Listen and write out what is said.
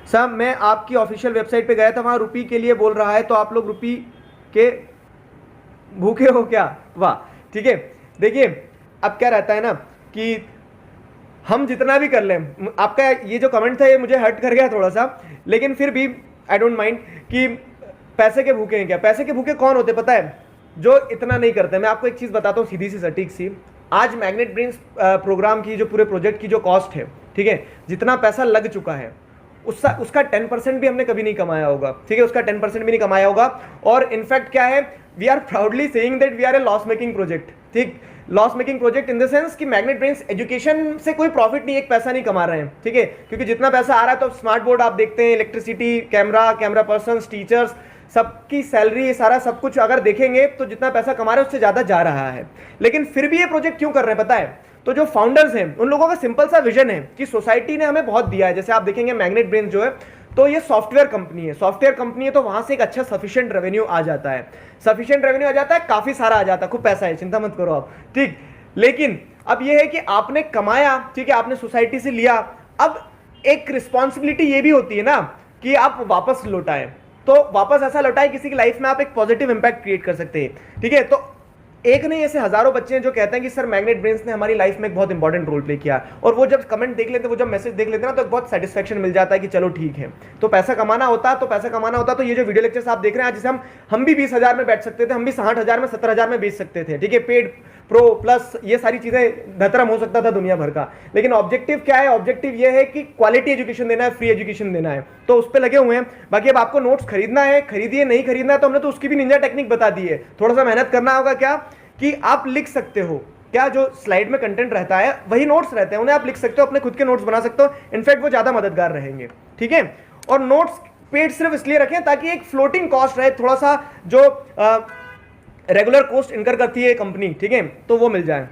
Sir मैं आपकी official website पे गया था, वहाँ रुपी के लिए बोल रहा है, तो आप लोग रुपी के भूखे हो क्या? वाह, ठीक है। देखिए अब क्या रहता है ना कि हम जितना भी कर लें, आपका ये जो कमेंट था ये मुझे हर्ट कर गया थोड़ा सा, लेकिन फिर भी आई डोंट माइंड कि पैसे के भूखे हैं क्या। पैसे के भूखे कौन होते पता है? जो इतना नहीं करते। मैं आपको एक चीज़ बताता हूँ सीधी सी सटीक सी। आज मैग्नेट ब्रेन्स प्रोग्राम की जो पूरे प्रोजेक्ट की जो कॉस्ट है, ठीक है, जितना पैसा लग चुका है उसका 10% भी हमने कभी नहीं कमाया होगा, ठीक है, उसका 10% भी नहीं कमाया होगा। और इनफैक्ट क्या है, we are proudly saying that we are a loss making project, ठीक, loss making project in the sense कि मैग्नेट ब्रेन्स एजुकेशन से कोई प्रॉफिट नहीं, एक पैसा नहीं कमा रहे हैं, ठीक है, क्योंकि जितना पैसा आ रहा है तो स्मार्ट बोर्ड आप देखते हैं, इलेक्ट्रिसिटी, कैमरा पर्सन, टीचर्स, सबकी सैलरी, सारा सब कुछ अगर देखेंगे तो जितना पैसा कमा रहे हैं उससे ज्यादा जा रहा है। लेकिन फिर भी ये प्रोजेक्ट क्यों कर रहे हैं पता है? तो जो फाउंडर्स हैं उन लोगों का सिंपल सा विजन है कि सोसाइटी ने हमें बहुत दिया है। जैसे आप देखेंगे मैग्नेट ब्रेन जो है, तो ये सॉफ्टवेयर कंपनी है, तो वहां से एक अच्छा सफिशिएंट रेवेन्यू आ जाता है, काफी सारा आ जाता है, खूब पैसा है, चिंता मत करो आप, ठीक। लेकिन अब ये है कि आपने कमाया, ठीक है, आपने सोसाइटी से लिया, अब एक रिस्पॉन्सिबिलिटी ये भी होती है ना कि आप वापस लौटाएं। तो वापस ऐसा लौटाएं किसी की लाइफ में आप एक पॉजिटिव इंपैक्ट क्रिएट कर सकते हैं, ठीक है। तो एक नहीं, ऐसे हजारों बच्चे हैं जो कहते हैं कि सर मैग्नेट ब्रेन्स ने हमारी लाइफ में एक बहुत इंपॉर्टेंट रोल प्ले किया, और वो जब कमेंट देख लेते हैं, वो जब मैसेज देख लेते हैं ना, तो बहुत सेटिस्फेक्शन मिल जाता है कि चलो ठीक है। तो पैसा कमाना होता तो ये जो वीडियो लेक्चर्स आप देख रहे हैं, जिसे हम भी 20,000 में बैठ सकते थे, हम भी 60,000 में, 70,000 में बेच सकते थे, ठीक है, पेड प्रो प्लस ये सारी चीजें धतरम हो सकता था दुनिया भर का। लेकिन ऑब्जेक्टिव क्या है? ऑब्जेक्टिव ये है कि क्वालिटी एजुकेशन देना है, फ्री एजुकेशन देना है, तो उस पर लगे हुए हैं। बाकी अब आपको नोट्स खरीदना है, खरीदिए, नहीं खरीदना है तो हमने तो उसकी भी निंजा टेक्निक बता दी है। थोड़ा सा मेहनत करना होगा, क्या कि आप लिख सकते हो, क्या जो स्लाइड में कंटेंट रहता है वही नोट्स रहते हैं, उन्हें आप लिख सकते हो, अपने खुद के नोट्स बना सकते हो, इनफैक्ट वो ज्यादा मददगार रहेंगे, ठीक है। और नोट्स पेड सिर्फ इसलिए रखें ताकि एक फ्लोटिंग कॉस्ट रहे, थोड़ा सा जो रेगुलर कॉस्ट इनकर करती है कंपनी, ठीक है, तो वो मिल जाए।